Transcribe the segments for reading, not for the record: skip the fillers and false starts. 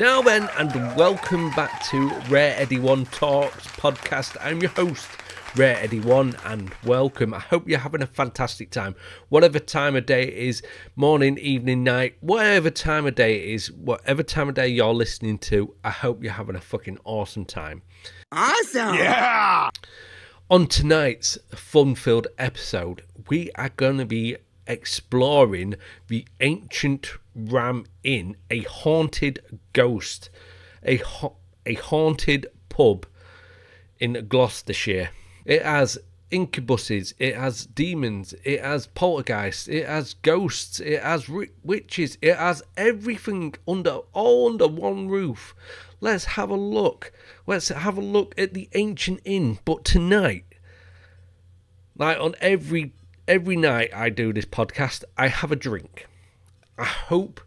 Now then, and welcome back to Rare Eddie One Talks podcast. I'm your host, Rare Eddie One, and welcome. I hope you're having a fantastic time. Whatever time of day it is, morning, evening, night, whatever time of day it is, whatever time of day you're listening to, I hope you're having a fucking awesome time. Awesome! Yeah! On tonight's fun-filled episode, we are going to be exploring the ancient Ram Inn, a haunted ghost, a haunted pub in Gloucestershire. It has incubuses, it has demons, it has poltergeists, it has ghosts, it has witches, it has everything all under one roof. Let's have a look. Let's have a look at the ancient inn. But tonight, like on every night I do this podcast, I have a drink. I hope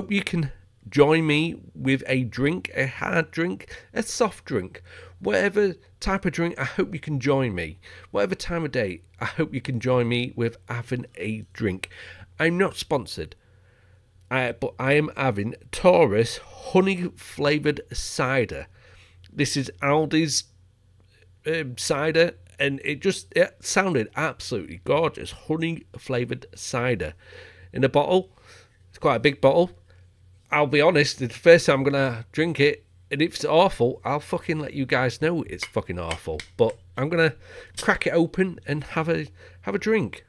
you can join me with a drink, a hard drink, a soft drink, whatever type of drink. I hope you can join me. Whatever time of day, I hope you can join me with having a drink. I'm not sponsored, but I am having Taurus honey flavoured cider. This is Aldi's cider, and it sounded absolutely gorgeous. Honey flavoured cider in a bottle. It's quite a big bottle. I'll be honest, the first time I'm gonna drink it, and if it's awful, I'll fucking let you guys know it's fucking awful. But I'm gonna crack it open and have a drink.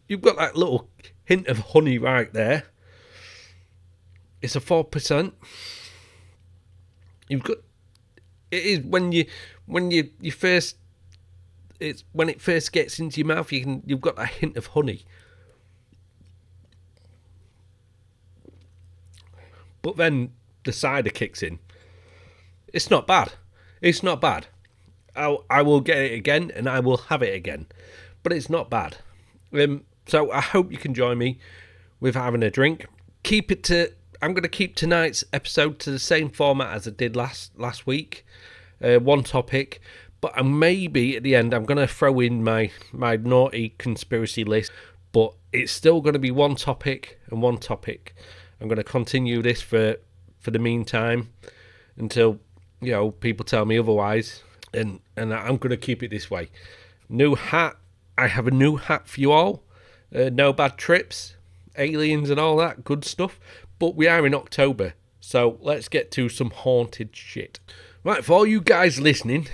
You've got that little hint of honey right there. It's a 4%. You've got it is when it first gets into your mouth. You've got that hint of honey, but then the cider kicks in. It's not bad. It's not bad. I will get it again and I will have it again, but it's not bad. So I hope you can join me with having a drink. I'm going to keep tonight's episode to the same format as I did last week. One topic, but maybe at the end I'm going to throw in my naughty conspiracy list, but it's still going to be one topic and one topic. I'm going to continue this for the meantime until people tell me otherwise, and I'm going to keep it this way. New hat. I have a new hat for you all. No bad trips, aliens and all that good stuff. But we are in October, so let's get to some haunted shit. Right, for all you guys listening,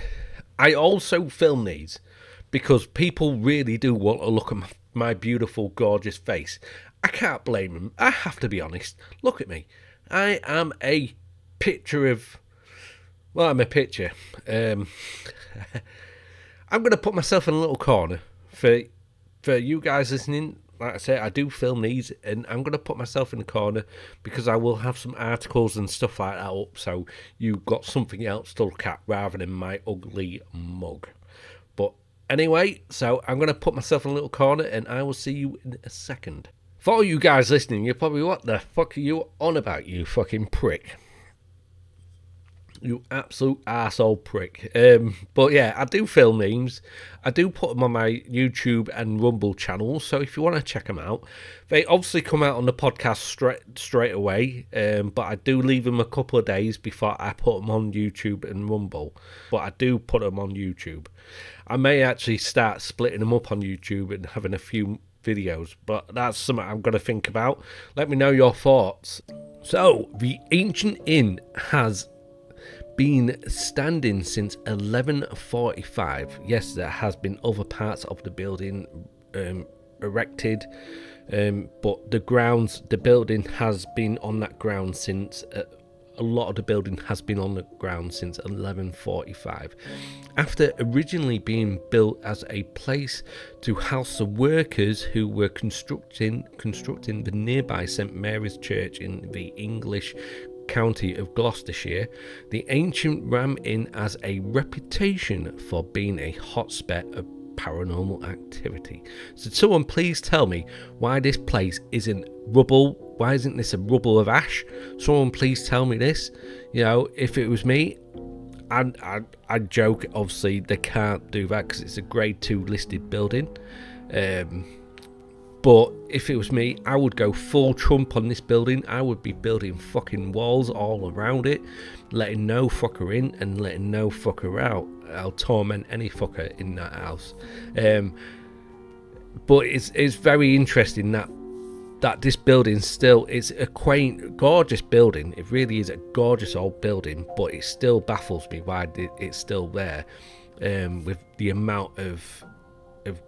I also film these because people really do want to look at my beautiful, gorgeous face. I can't blame them. I have to be honest. Look at me. I am a picture of... Well, I'm a picture. I'm going to put myself in a little corner for you guys listening. Like I say, I do film these, and I'm going to put myself in the corner because I will have some articles and stuff like that up, so you've got something else to look at rather than my ugly mug. But anyway, so I'm going to put myself in a little corner, and I will see you in a second. For all you guys listening, you're probably, what the fuck are you on about, you fucking prick? You absolute arsehole prick. But yeah, I do film memes. I do put them on my YouTube and Rumble channels, so if you want to check them out. They obviously come out on the podcast straight away, but I do leave them a couple of days before I put them on YouTube and Rumble. But I do put them on YouTube. I may actually start splitting them up on YouTube and having a few videos, but that's something I'm going to think about. Let me know your thoughts. So, the ancient inn has been standing since 1145. Yes, there has been other parts of the building erected, but the building has been on that ground since a lot of the building has been on the ground since 1145. After originally being built as a place to house the workers who were constructing the nearby St Mary's Church in the English county of Gloucestershire, the ancient Ram Inn has a reputation for being a hotspot of paranormal activity. So someone please tell me why this place isn't rubble. Why isn't this a rubble of ash? Someone please tell me this. You know, if it was me, I joke, obviously they can't do that because it's a grade 2 listed building, but if it was me, I would go full Trump on this building. I would be building fucking walls all around it, letting no fucker in and letting no fucker out. I'll torment any fucker in that house. But it's very interesting that this building still is a quaint, gorgeous building. It really is a gorgeous old building, but it still baffles me why it's still there, with the amount of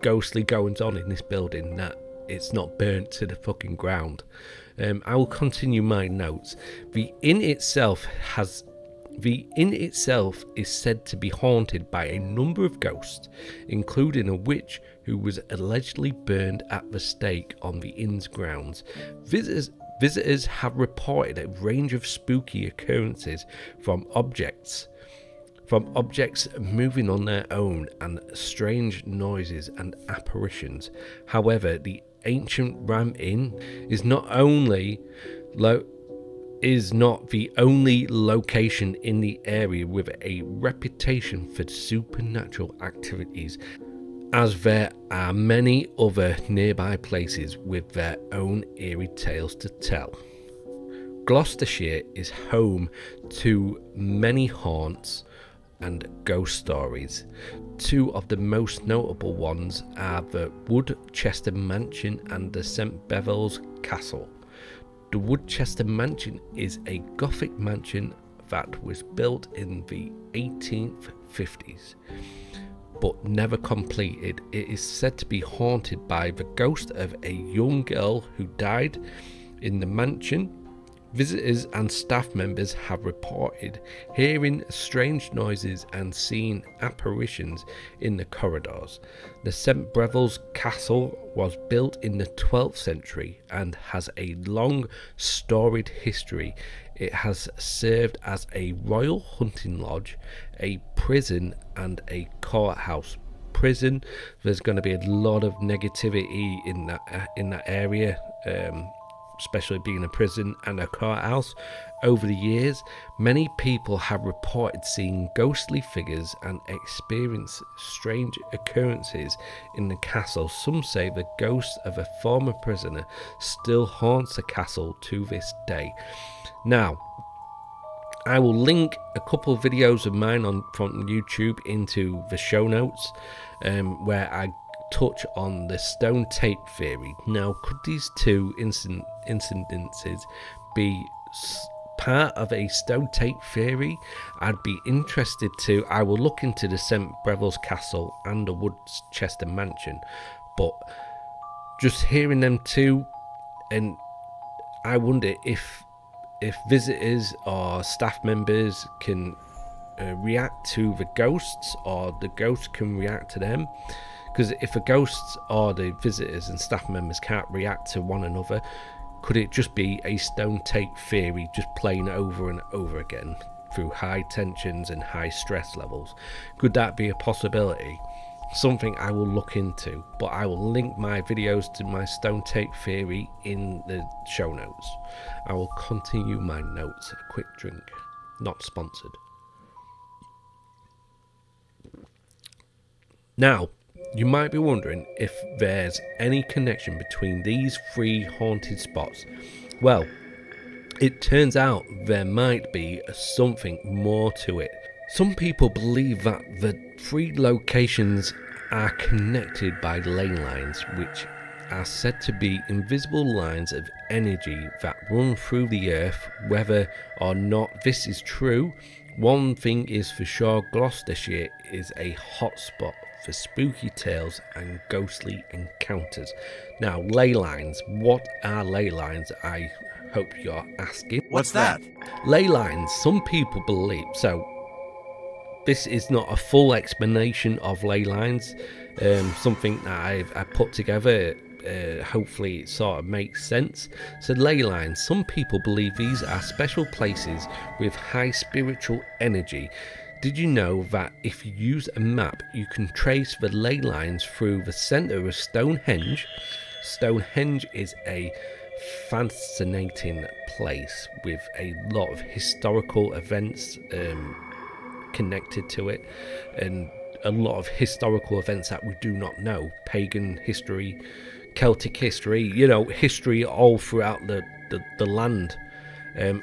ghostly goings on in this building, that it's not burnt to the fucking ground. I will continue my notes. The inn itself is said to be haunted by a number of ghosts, including a witch who was allegedly burned at the stake on the inn's grounds. Visitors have reported a range of spooky occurrences from objects moving on their own, and strange noises and apparitions. However, the ancient Ram Inn is not the only location in the area with a reputation for supernatural activities, as there are many other nearby places with their own eerie tales to tell. Gloucestershire is home to many haunts and ghost stories. Two of the most notable ones are the Woodchester Mansion and the St Bevil's Castle. The Woodchester Mansion is a Gothic mansion that was built in the 1850s but never completed. It is said to be haunted by the ghost of a young girl who died in the mansion. Visitors and staff members have reported hearing strange noises and seeing apparitions in the corridors. The St Bevil's Castle was built in the 12th century and has a long storied history. It has served as a royal hunting lodge, a prison and a courthouse. Prison, there's going to be a lot of negativity in that area, especially being a prison and a courthouse. Over the years, many people have reported seeing ghostly figures and experienced strange occurrences in the castle. Some say the ghost of a former prisoner still haunts the castle to this day. Now, I will link a couple of videos of mine from YouTube into the show notes, where I touch on the stone tape theory. Now, could these two incidences be part of a stone tape theory? I'd be interested to. I will look into the St Bevil's Castle and the Woodchester Mansion, but just hearing them two, and I wonder if visitors or staff members can react to the ghosts, or the ghosts can react to them. Because if the ghosts or the visitors and staff members can't react to one another, could it just be a stone tape theory just playing over and over again through high tensions and high stress levels? Could that be a possibility? Something I will look into, but I will link my videos to my stone tape theory in the show notes. I will continue my notes. A quick drink, not sponsored. Now, you might be wondering if there's any connection between these three haunted spots. Well, it turns out there might be something more to it. Some people believe that the three locations are connected by ley lines, which are said to be invisible lines of energy that run through the earth. Whether or not this is true, one thing is for sure: Gloucestershire is a hotspot for spooky tales and ghostly encounters. Now, ley lines. What are ley lines? I hope you're asking. What's that? Ley lines. Some people believe so. This is not a full explanation of ley lines. Something that I put together. Hopefully it sort of makes sense. So ley lines. Some people believe these are special places with high spiritual energy. Did you know that if you use a map, you can trace the ley lines through the centre of Stonehenge? Stonehenge is a fascinating place with a lot of historical events connected to it, and a lot of historical events that we do not know, pagan history, Celtic history, you know, history all throughout the land.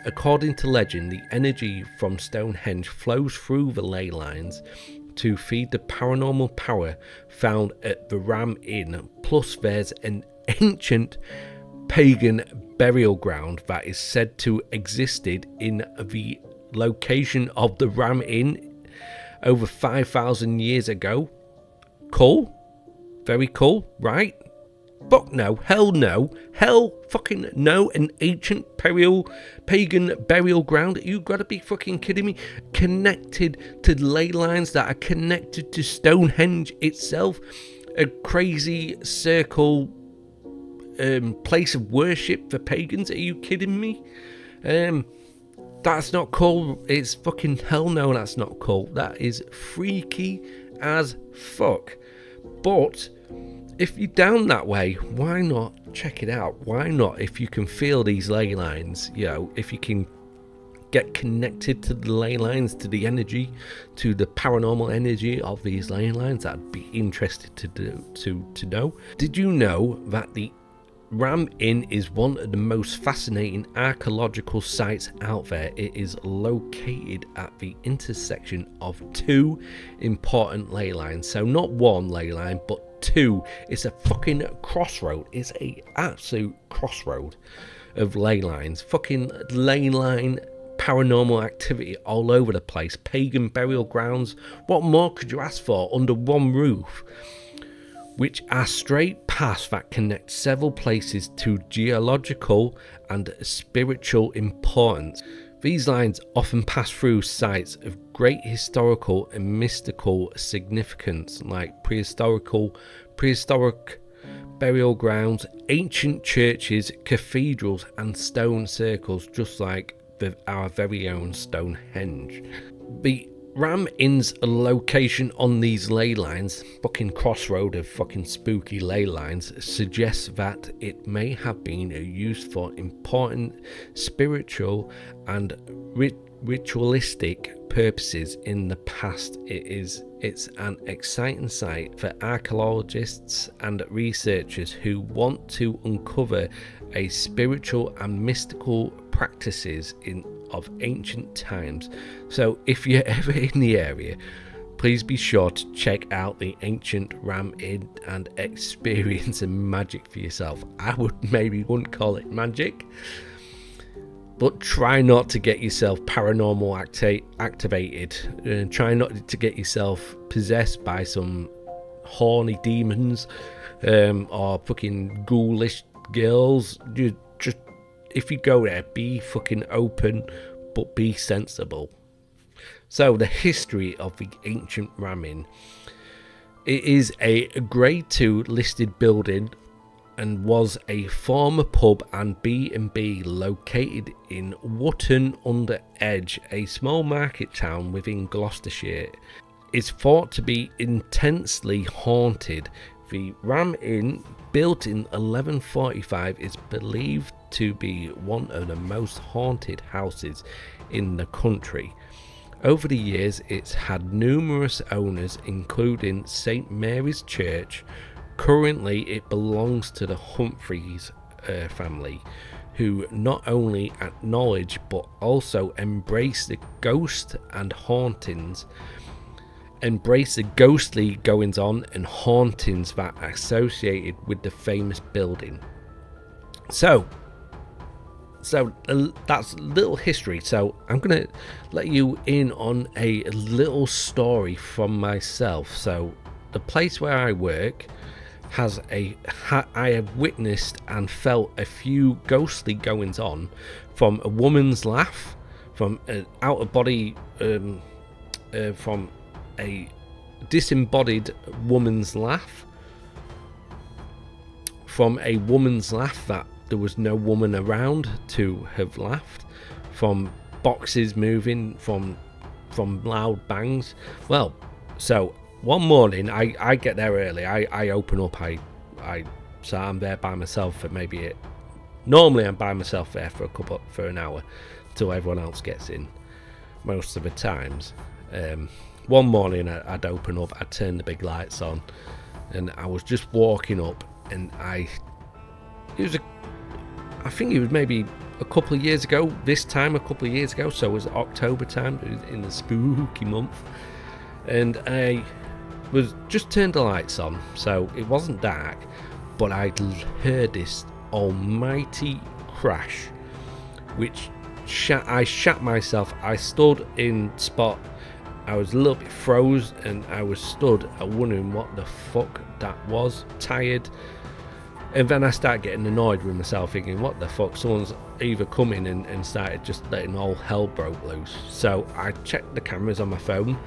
According to legend, the energy from Stonehenge flows through the ley lines to feed the paranormal power found at the Ram Inn. Plus there's an ancient pagan burial ground that is said to existed in the location of the Ram Inn over 5,000 years ago. Cool, very cool, right? Fuck no, hell no, hell fucking no, an ancient pagan burial ground? You gotta be fucking kidding me. Connected to ley lines that are connected to Stonehenge itself, a crazy circle place of worship for pagans. Are you kidding me? That's not cool. It's fucking hell no, that's not cool. That is freaky as fuck. But if you're down that way, why not check it out? Why not, if you can feel these ley lines, you know, if you can get connected to the ley lines, to the energy, to the paranormal energy of these ley lines, I'd be interested to know. Did you know that the Ram Inn is one of the most fascinating archaeological sites out there? It is located at the intersection of two important ley lines. So not one ley line, but two. It's a fucking crossroad. It's a absolute crossroad of ley lines. Fucking ley line paranormal activity all over the place. Pagan burial grounds. What more could you ask for under one roof? Which are straight paths that connect several places to geological and spiritual importance. These lines often pass through sites of great historical and mystical significance, like prehistoric burial grounds, ancient churches, cathedrals, and stone circles, just like our very own Stonehenge. The Ram Inn's location on these ley lines, fucking crossroad of fucking spooky ley lines, suggests that it may have been used for important spiritual and ritualistic purposes in the past. It's an exciting site for archaeologists and researchers who want to uncover a spiritual and mystical practices of ancient times. So if you're ever in the area, please be sure to check out the ancient Ram Inn and experience some magic for yourself. I wouldn't call it magic, but try not to get yourself paranormal activated. Try not to get yourself possessed by some horny demons or fucking ghoulish girls. If you go there, be fucking open, but be sensible. So the history of the ancient Ram Inn. It is a grade 2 listed building and was a former pub and B&B located in Wootton-under-Edge, a small market town within Gloucestershire. It's thought to be intensely haunted. The Ram Inn, built in 1145, is believed to be one of the most haunted houses in the country. Over the years, it's had numerous owners, including St Mary's Church. Currently, it belongs to the Humphreys family, who not only acknowledge but also embrace the ghost and hauntings. Embrace the ghostly goings on and hauntings that are associated with the famous building. So that's a little history. So I'm gonna let you in on a little story from myself. So the place where I work has I have witnessed and felt a few ghostly goings on, from a woman's laugh, from an out of body from a disembodied woman's laugh, from a woman's laugh that there was no woman around to have laughed, from boxes moving, from loud bangs. Well, so one morning I get there early, I open up, so I'm there by myself for normally I'm by myself there for an hour till everyone else gets in, most of the times. One morning I'd open up, I'd turn the big lights on, and I was just walking up, and I think it was maybe a couple of years ago, so it was October time, it was in the spooky month, and I was just turned the lights on, so it wasn't dark, but I'd heard this almighty crash, which I shat myself. I stood in spot, I was a little bit froze, and I was stood wondering what the fuck that was, tired. And then I started getting annoyed with myself, thinking, what the fuck, someone's either come in and started just letting all hell broke loose. So I checked the cameras on my phone,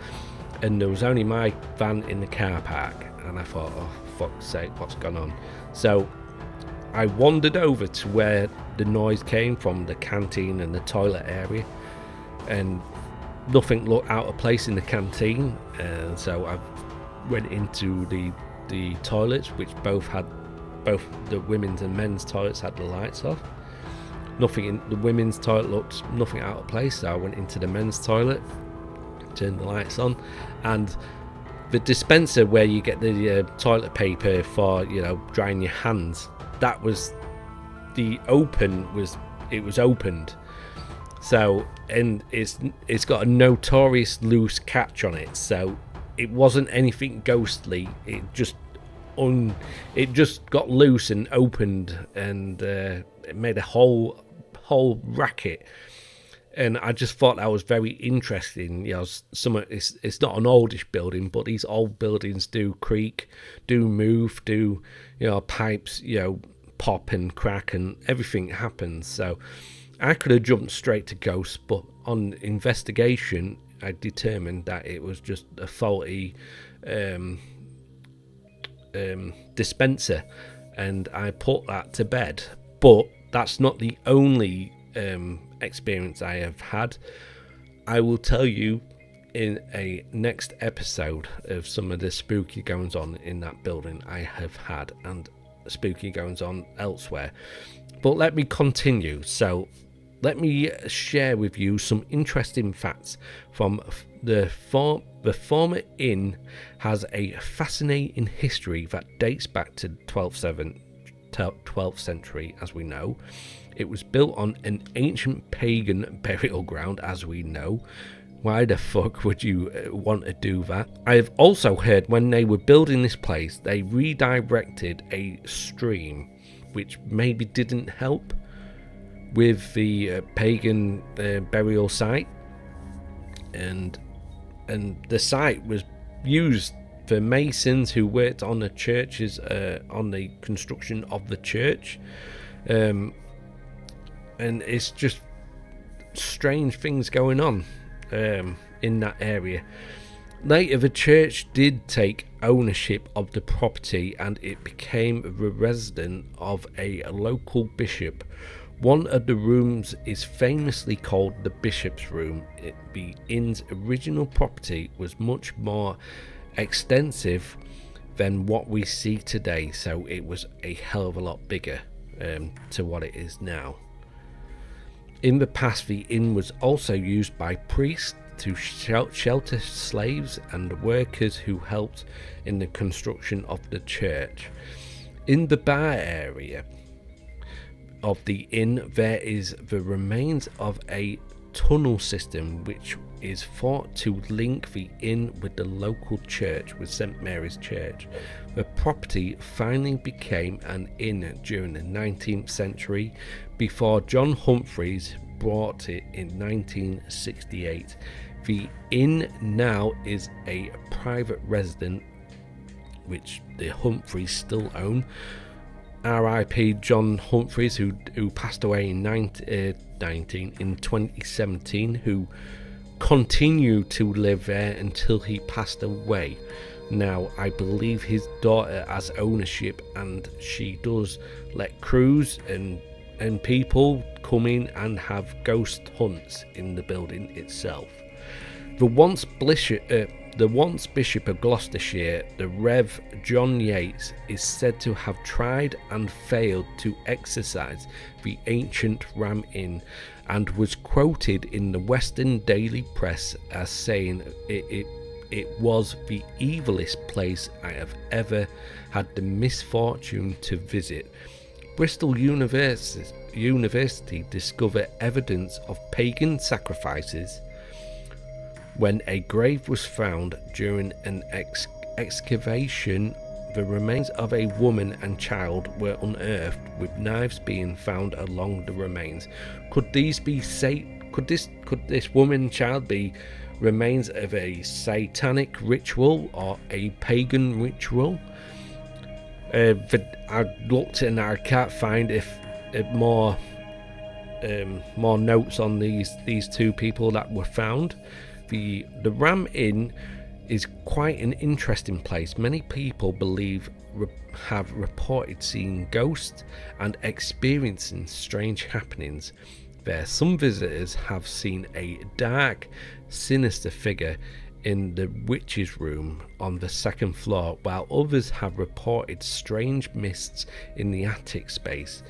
and there was only my van in the car park, and I thought, oh fuck's sake, what's gone on? So I wandered over to where the noise came from, the canteen and the toilet area, and nothing looked out of place in the canteen, and so I went into the toilets, which both the women's and men's toilets had the lights off. Nothing in the women's toilet looked nothing out of place, so I went into the men's toilet, turned the lights on, and the dispenser where you get the toilet paper for, you know, drying your hands, that was it was opened. So, and it's got a notorious loose catch on it, so it wasn't anything ghostly. It just got loose and opened, and it made a whole racket. And I just thought that was very interesting. You know, it's not an oldish building, but these old buildings do creak, do move, do, you know, pipes, you know, pop and crack, and everything happens. So I could have jumped straight to ghosts, but on investigation, I determined that it was just a faulty dispenser, and I put that to bed. But that's not the only experience I have had. I will tell you in a next episode of some of the spooky goings on in that building I have had, and spooky goings on elsewhere. But let me continue. So let me share with you some interesting facts from the former inn. Has a fascinating history that dates back to 12th century, as we know. It was built on an ancient pagan burial ground, as we know. Why the fuck would you want to do that? I have also heard when they were building this place, they redirected a stream, which maybe didn't help with the pagan burial site, and the site was used for masons who worked on the churches, on the construction of the church, and it's just strange things going on in that area. Later, the church did take ownership of the property, and it became the residence of a local bishop. One of the rooms is famously called the Bishop's Room. The inn's original property was much more extensive than what we see today, so it was a hell of a lot bigger to what it is now. In the past, the inn was also used by priests to shelter slaves and workers who helped in the construction of the church. In the bar area of the inn, there is the remains of a tunnel system which is thought to link the inn with the local church, with St Mary's Church. The property finally became an inn during the 19th century before John Humphreys bought it in 1968. The inn now is a private residence which the Humphreys still own. R.I.P. John Humphreys, who passed away in 2017, who continued to live there until he passed away. Now, I believe his daughter has ownership, and she does let crews and people come in and have ghost hunts in the building itself. The once Bishop of Gloucestershire, the Rev. John Yates, is said to have tried and failed to exorcise the ancient Ram Inn, and was quoted in the Western Daily Press as saying it was the evilest place I have ever had the misfortune to visit. Bristol University discovered evidence of pagan sacrifices when a grave was found during an excavation. The remains of a woman and child were unearthed, with knives being found along the remains. Could this woman and child be remains of a satanic ritual or a pagan ritual? I looked and I can't find more notes on these two people that were found. The Ram Inn is quite an interesting place. Many people have reported seeing ghosts and experiencing strange happenings there. Some visitors have seen a dark, sinister figure in the witch's room on the second floor, while others have reported strange mists in the attic space.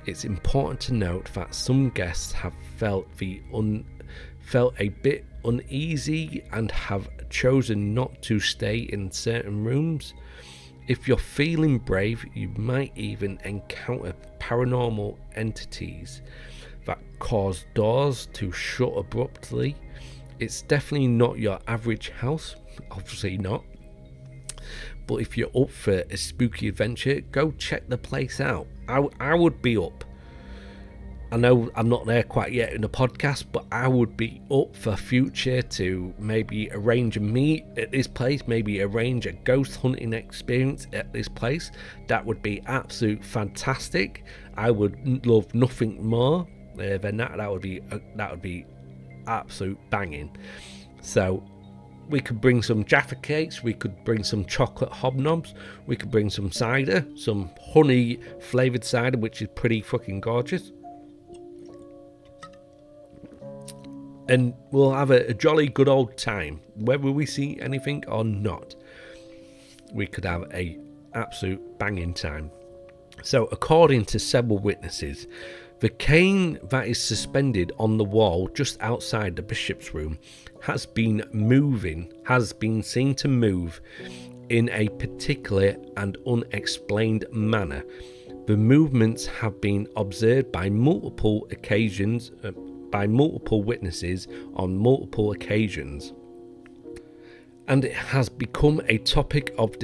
It's important to note that some guests have felt a bit uneasy and have chosen not to stay in certain rooms. If you're feeling brave, you might even encounter paranormal entities that cause doors to shut abruptly. It's definitely not your average house, obviously not. But if you're up for a spooky adventure, go check the place out. I would be up. I know I'm not there quite yet in the podcast, but I would be up for future to maybe arrange a meet at this place, maybe arrange a ghost hunting experience at this place. That would be absolute fantastic. I would love nothing more than that. That would be absolute banging. So we could bring some Jaffa cakes, we could bring some chocolate hobnobs, we could bring some cider, some honey flavoured cider, which is pretty fucking gorgeous. And we'll have a jolly good old time, whether we see anything or not. We could have a absolute banging time. So, according to several witnesses, the cane that is suspended on the wall just outside the bishop's room has been seen to move in a particular and unexplained manner. The movements have been observed by multiple witnesses on multiple occasions, and it has become a topic of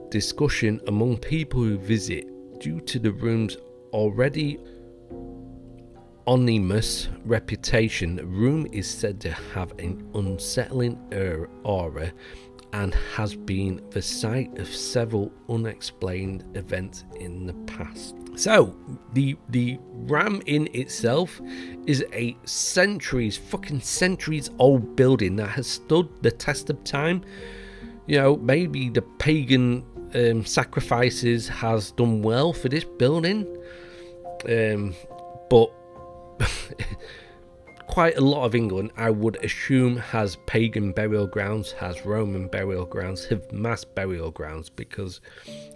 discussion among people who visit due to the room's already ominous reputation. The room is said to have an unsettling aura and has been the site of several unexplained events in the past. So the Ram Inn itself is a fucking centuries old building that has stood the test of time. You know, maybe the pagan sacrifices has done well for this building, but quite a lot of England, I would assume, has pagan burial grounds, has Roman burial grounds, have mass burial grounds, because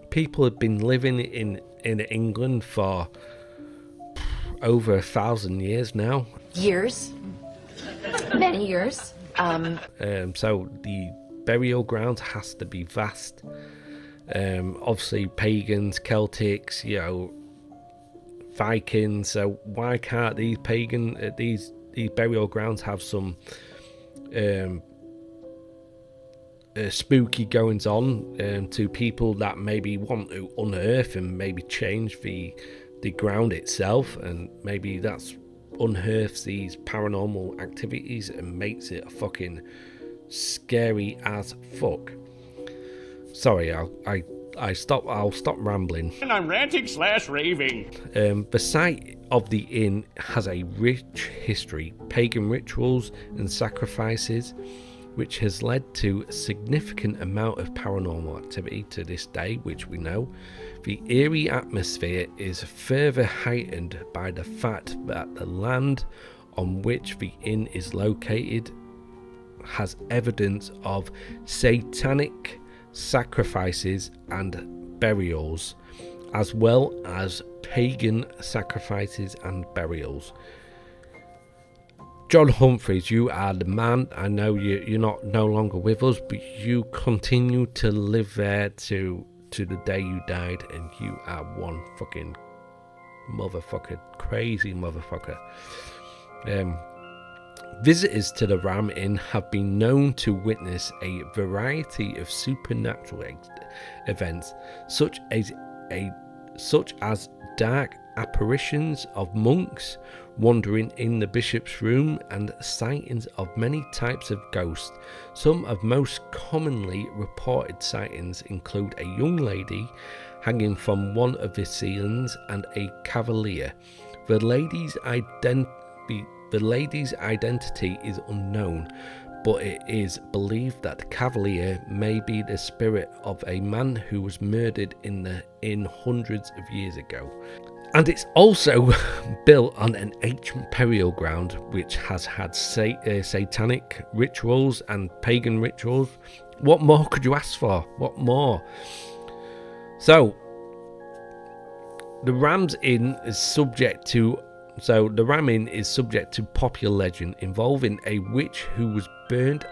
people have been living in England for over 1,000 years now. Many years. So the burial ground has to be vast. Obviously, pagans, Celtics, you know, Vikings. So why can't these these burial grounds have some spooky goings on to people that maybe want to unearth and maybe change the ground itself, and maybe that's unearths these paranormal activities and makes it fucking scary as fuck. Sorry, I'll stop rambling. And I'm ranting / raving. The site of the inn has a rich history, pagan rituals and sacrifices, which has led to a significant amount of paranormal activity to this day, which we know. The eerie atmosphere is further heightened by the fact that the land on which the inn is located has evidence of satanic sacrifices and burials, as well as pagan sacrifices and burials. John Humphreys, you are the man. I know you're no longer with us, but you continue to live there to the day you died, and you are one fucking motherfucker, crazy motherfucker. Visitors to the Ram Inn have been known to witness a variety of supernatural events, such as dark apparitions of monks wandering in the bishop's room and sightings of many types of ghosts. Some of most commonly reported sightings include a young lady hanging from one of the ceilings and a cavalier. The lady's identity is unknown, but it is believed that the cavalier may be the spirit of a man who was murdered in the inn hundreds of years ago. And it's also built on an ancient burial ground which has had satanic rituals and pagan rituals. What more could you ask for? What more? So the Ram Inn is subject to popular legend involving a witch who was burned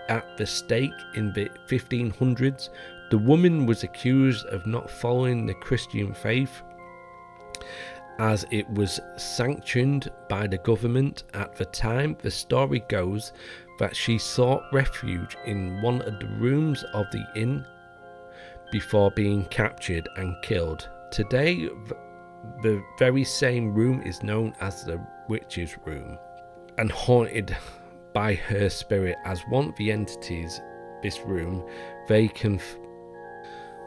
at the stake in the 1500s. The woman was accused of not following the Christian faith, as it was sanctioned by the government at the time. The story goes that she sought refuge in one of the rooms of the inn before being captured and killed. Today, the very same room is known as the witch's room and haunted by her spirit. As one of the entities this room,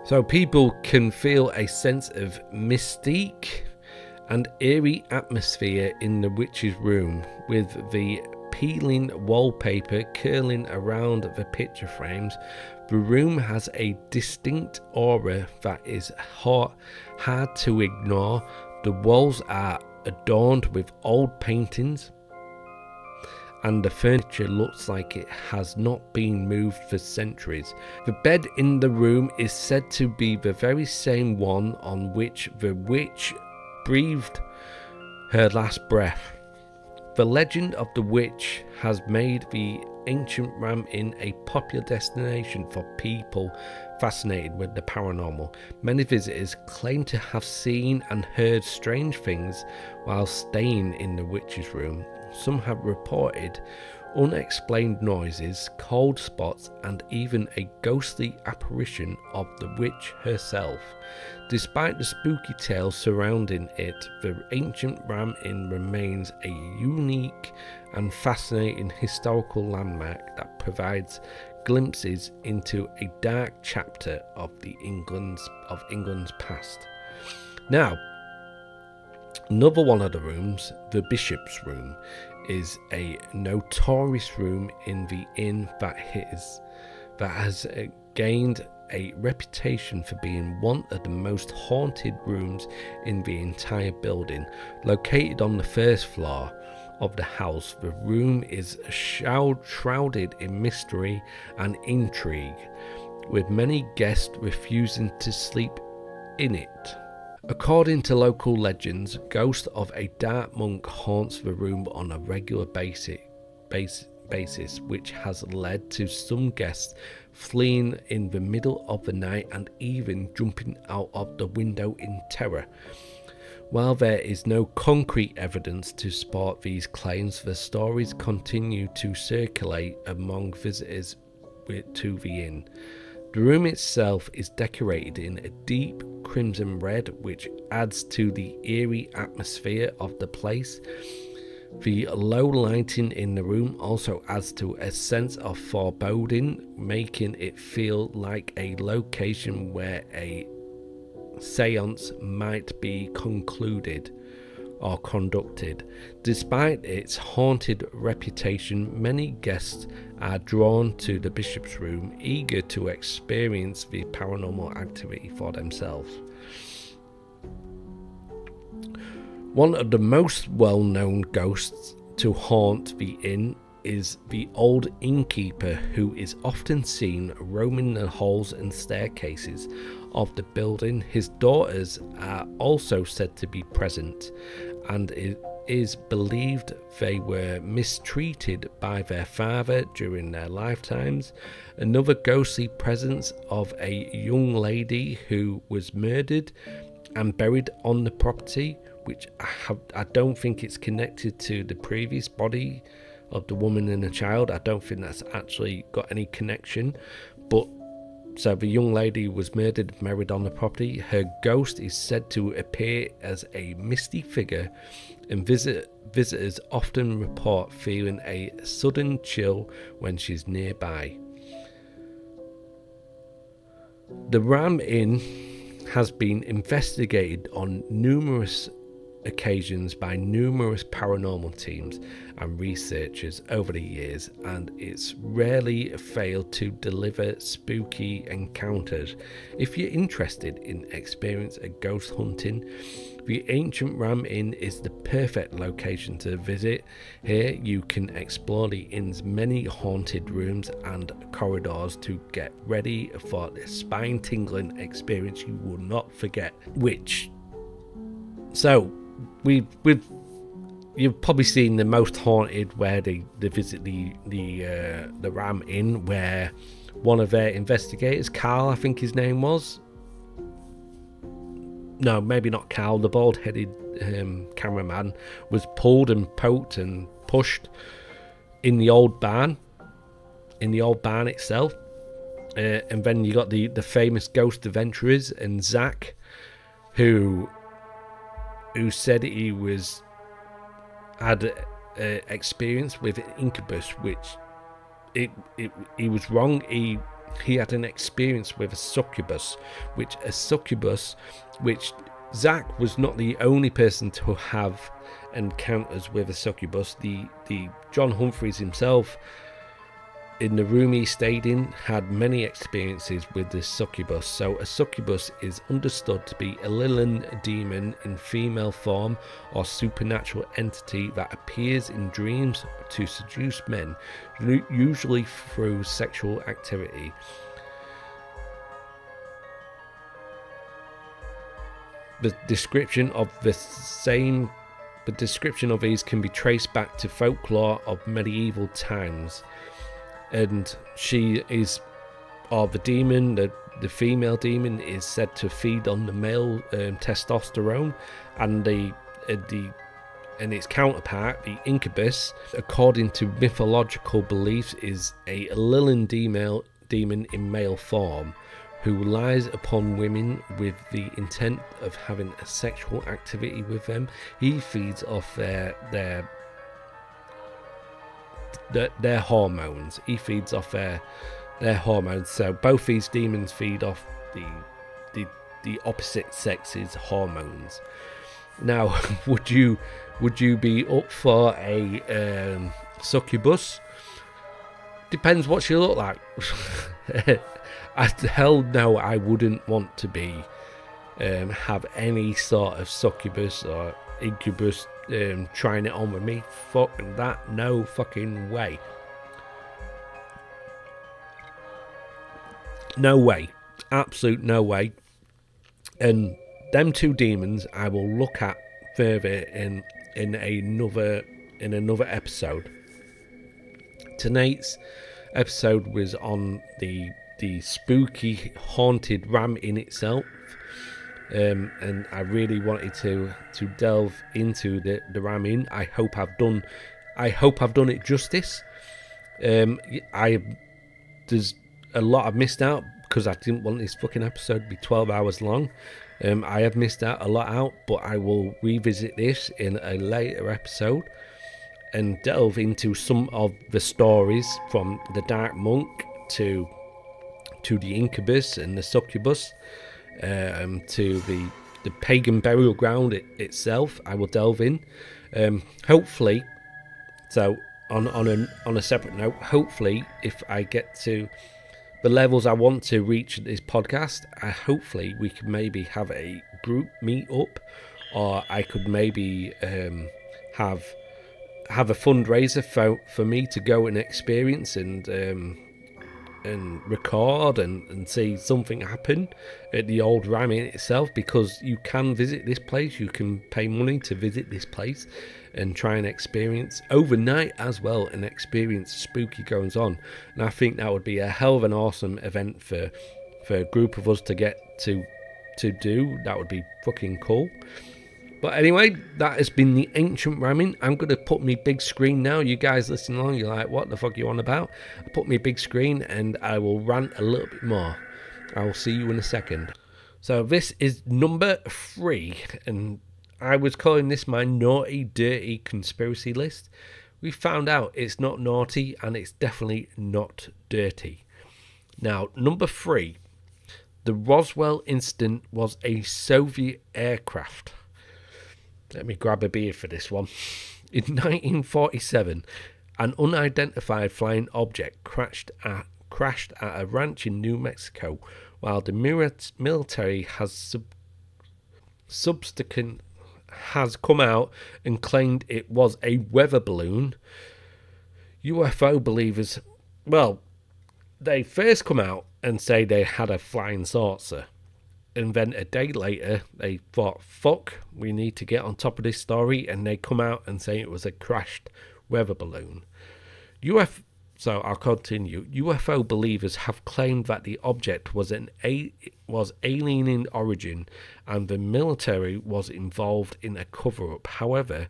so people can feel a sense of mystique and eerie atmosphere in the witch's room, with the peeling wallpaper curling around the picture frames. The room has a distinct aura that is hard to ignore. The walls are adorned with old paintings, and the furniture looks like it has not been moved for centuries. The bed in the room is said to be the very same one on which the witch breathed her last breath. The legend of the witch has made the ancient Ram Inn a popular destination for people fascinated with the paranormal. Many visitors claim to have seen and heard strange things while staying in the witch's room. Some have reported unexplained noises, cold spots, and even a ghostly apparition of the witch herself. Despite the spooky tales surrounding it, the ancient Ram Inn remains a unique and fascinating historical landmark that provides glimpses into a dark chapter of England's past. Now, another one of the rooms, the Bishop's Room, is a notorious room in the inn that has gained a reputation for being one of the most haunted rooms in the entire building. Located on the first floor of the house, the room is shrouded in mystery and intrigue, with many guests refusing to sleep in it. According to local legends, ghost of a dark monk haunts the room on a regular basis, which has led to some guests fleeing in the middle of the night and even jumping out of the window in terror. While there is no concrete evidence to support these claims, the stories continue to circulate among visitors to the inn. The room itself is decorated in a deep crimson red, which adds to the eerie atmosphere of the place. The low lighting in the room also adds to a sense of foreboding, making it feel like a location where a seance might be concluded or conducted. Despite its haunted reputation, many guests are drawn to the Bishop's Room, eager to experience the paranormal activity for themselves. One of the most well-known ghosts to haunt the inn is the old innkeeper who is often seen roaming the halls and staircases of the building. His daughters are also said to be present, and it is believed they were mistreated by their father during their lifetimes. Another ghostly presence of a young lady who was murdered and buried on the property, which I don't think it's connected to the previous body of the woman and the child. I don't think that's actually got any connection. But so the young lady was murdered and buried on the property. Her ghost is said to appear as a misty figure, and visitors often report feeling a sudden chill when she's nearby. The Ram Inn has been investigated on numerous occasions by numerous paranormal teams and researchers over the years, and it's rarely failed to deliver spooky encounters. If you're interested in experiencing a ghost hunting, the ancient Ram Inn is the perfect location to visit. Here you can explore the inn's many haunted rooms and corridors to get ready for the spine-tingling experience you will not forget. You've probably seen the Most Haunted, where they visit the Ram Inn, where one of their investigators, Carl, I think his name was. No, maybe not Carl. The bald-headed cameraman was pulled and poked and pushed in the old barn, itself. And then you got the famous ghost adventurers and Zach, who said he had experience with an incubus, which he was wrong. He had an experience with a succubus, which Zach was not the only person to have encounters with a succubus. The John Humphreys himself, in the room he stayed in, had many experiences with this succubus. So a succubus is understood to be a Lillian demon in female form or supernatural entity that appears in dreams to seduce men, usually through sexual activity. The description of these can be traced back to folklore of medieval times. And she is, or the demon, the female demon, is said to feed on the male testosterone, and and its counterpart, the incubus, according to mythological beliefs, is a Lillian demon in male form, who lies upon women with the intent of having a sexual activity with them. He feeds off their hormones. He feeds off their hormones. So both these demons feed off the opposite sex's hormones. Now, would you be up for a succubus? Depends what she look like. Hell no, I wouldn't want to be have any sort of succubus or incubus trying it on with me. Fucking that, no fucking way. No way, absolute no way. And them two demons I will look at further in another episode. Tonight's episode was on the spooky haunted Ram Inn itself. And I really wanted to delve into the Ram Inn. I hope I've done it justice. There's a lot I've missed out because I didn't want this fucking episode to be 12 hours long. I have missed out a lot out, but I will revisit this in a later episode and delve into some of the stories, from the Dark Monk to the incubus and the succubus, to the pagan burial ground itself. I will delve in. Hopefully, so on a separate note, hopefully if I get to the levels I want to reach this podcast, hopefully we can maybe have a group meet up, or I could maybe have have a fundraiser for me to go and experience and record and see something happen at the old Ram Inn itself, because you can visit this place. You can pay money to visit this place and try and experience overnight as well, and experience spooky goings on. And I think that would be a hell of an awesome event for a group of us to get to do. That would be fucking cool. But anyway, that has been the Ancient Ram Inn. I'm going to put me big screen now. You guys listening along, you're like, what the fuck are you on about? I put me big screen and I will rant a little bit more. I will see you in a second. So this is number 3, and I was calling this my naughty, dirty conspiracy list. We found out it's not naughty and it's definitely not dirty. Now, number 3, the Roswell incident was a Soviet aircraft. Let me grab a beer for this one. In 1947, an unidentified flying object crashed at a ranch in New Mexico, while the military has come out and claimed it was a weather balloon. UFO believers, well, they first come out and say they had a flying saucer. And then a day later, they thought, fuck, we need to get on top of this story. And they come out and say it was a crashed weather balloon. So I'll continue. UFO believers have claimed that the object was alien in origin and the military was involved in a cover-up. However,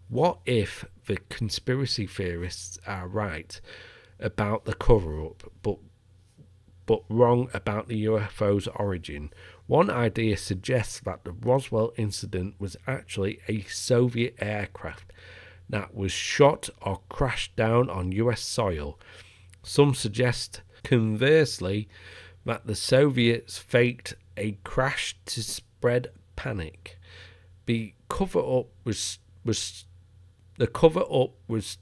what if the conspiracy theorists are right about the cover-up, but wrong about the UFO's origin? One idea suggests that the Roswell incident was actually a Soviet aircraft that was shot or crashed down on US soil. Some suggest, conversely, that the Soviets faked a crash to spread panic. The cover-up was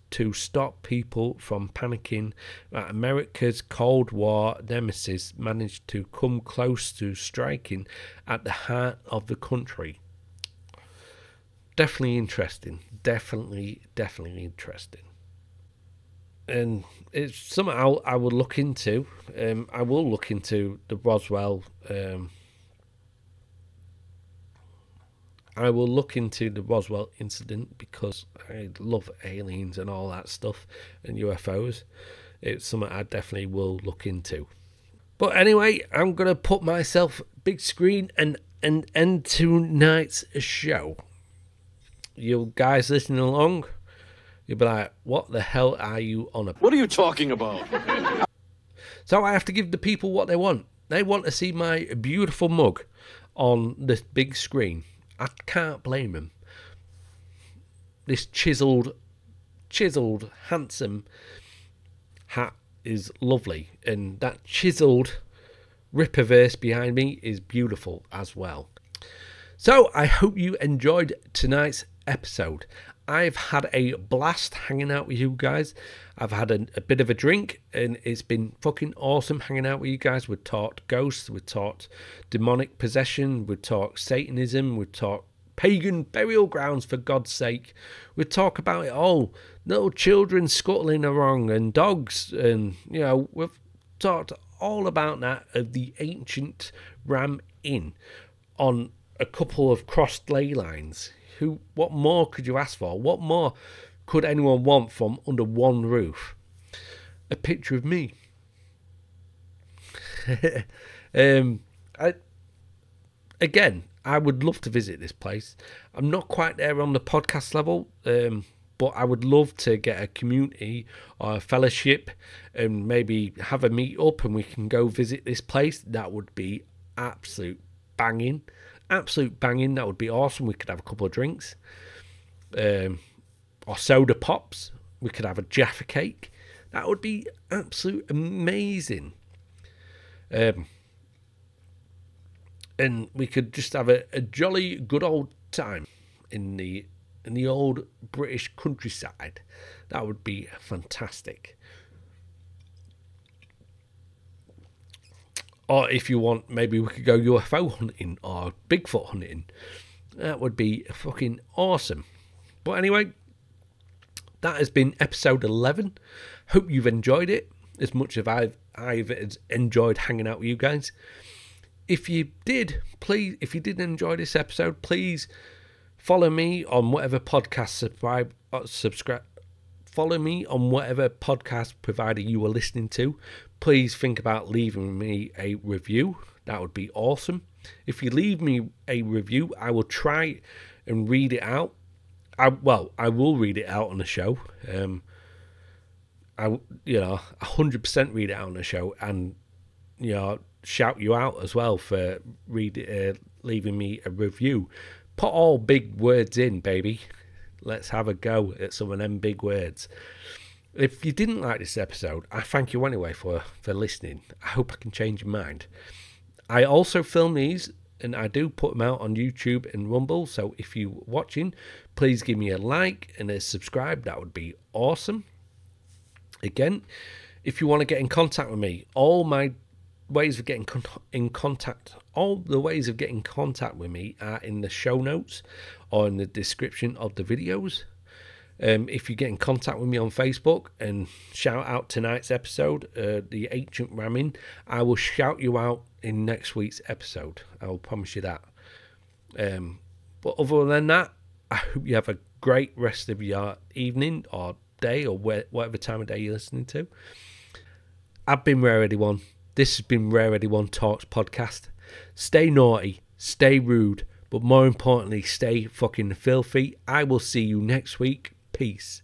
to stop people from panicking that America's Cold War nemesis managed to come close to striking at the heart of the country. Definitely interesting. Definitely interesting. And it's something I will look into. I will look into the Roswell. I will look into the Roswell incident because I love aliens and all that stuff and UFOs. It's something I definitely will look into. But anyway, I'm going to put myself big screen and end tonight's show. You guys listening along, you'll be like, what the hell are you on about? What are you talking about? So I have to give the people what they want. They want to see my beautiful mug on this big screen. I can't blame him. This chiseled, handsome hat is lovely, and that chiseled Ripperverse behind me is beautiful as well. So I hope you enjoyed tonight's episode. I've had a blast hanging out with you guys. I've had a bit of a drink and it's been fucking awesome hanging out with you guys. We've talked ghosts, we've talked demonic possession, we've talked Satanism, we've talked pagan burial grounds, for God's sake. We talk about it all. Little children scuttling along and dogs, and you know, we've talked all about that of the Ancient Ram Inn on a couple of crossed ley lines. What more could you ask for? What more could anyone want from under one roof? A picture of me. I would love to visit this place. I'm not quite there on the podcast level, but I would love to get a community or a fellowship and maybe have a meet up and we can go visit this place. That would be absolute banging. That would be awesome. We could have a couple of drinks, or soda pops. We could have a Jaffa cake. That would be absolute amazing. And we could just have a jolly good old time in the old British countryside. That would be fantastic. Or if you want, maybe we could go UFO hunting or Bigfoot hunting. That would be fucking awesome. But anyway, that has been episode 11. Hope you've enjoyed it as much as I've enjoyed hanging out with you guys. If you did enjoy this episode, please follow me on whatever podcast subscribe. Follow me on whatever podcast provider you are listening to. Please think about leaving me a review. That would be awesome. If you leave me a review, I will try and read it out. I will read it out on the show. I 100% read it out on the show, and shout you out as well for leaving me a review. Put all big words in, baby. Let's have a go at some of them big words. If you didn't like this episode, I thank you anyway for listening. I hope I can change your mind. I also film these, and I do put them out on YouTube and Rumble. So if you're watching, please give me a like and a subscribe. That would be awesome. Again, if you want to get in contact with me, all the ways of getting in contact with me are in the show notes or in the description of the videos. If you get in contact with me on Facebook and shout out tonight's episode, the Ancient Ramming, I will shout you out in next week's episode. I will promise you that. But other than that, I hope you have a great rest of your evening or day or whatever time of day you're listening to. I've been Rare Eddie One. This has been Rare Eddie One Talks podcast. Stay naughty, stay rude, but more importantly, stay fucking filthy. I will see you next week. Peace.